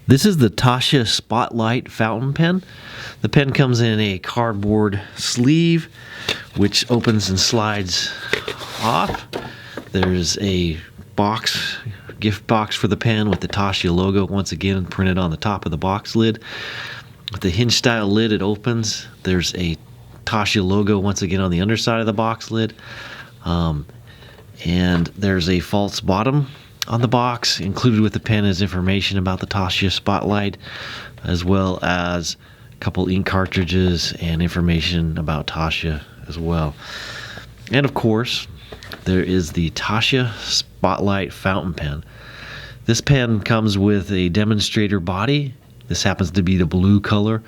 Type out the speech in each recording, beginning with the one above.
This is the Taccia Spotlight fountain pen. The pen comes in a cardboard sleeve, which opens and slides off. There's a box, gift box for the pen with the Taccia logo once again printed on the top of the box lid. With the hinge style lid, it opens. There's a Taccia logo once again on the underside of the box lid. And there's a false bottom on the box. Included with the pen is information about the Taccia Spotlight, as well as a couple ink cartridges and information about Taccia as well. And of course, there is the Taccia Spotlight fountain pen. This pen comes with a demonstrator body. This happens to be the blue color,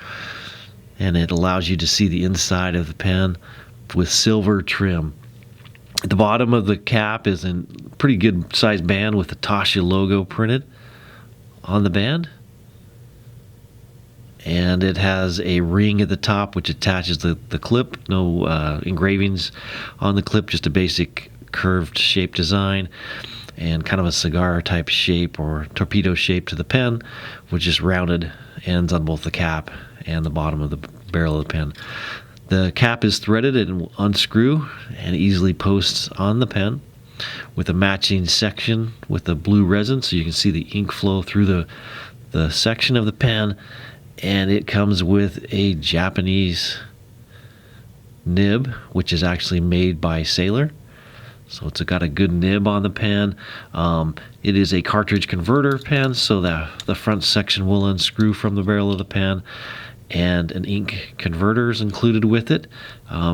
and it allows you to see the inside of the pen with silver trim. At the bottom of the cap is a pretty good sized band with the Taccia logo printed on the band. And it has a ring at the top which attaches the clip. No engravings on the clip, just a basic curved shape design and kind of a cigar type shape or torpedo shape to the pen, with just rounded ends on both the cap and the bottom of the barrel of the pen. The cap is threaded and will unscrew and easily posts on the pen with a matching section with the blue resin, so you can see the ink flow through the section of the pen. And it comes with a Japanese nib, which is actually made by Sailor. So it's got a good nib on the pen. It is a cartridge converter pen, so that the front section will unscrew from the barrel of the pen, and an ink converter is included with it.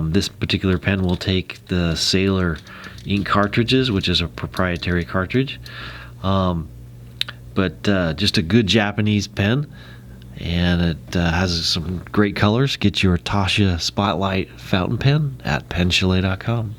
This particular pen will take the Sailor ink cartridges, which is a proprietary cartridge. But just a good Japanese pen, and it has some great colors. Get your Taccia Spotlight fountain pen at penchalet.com.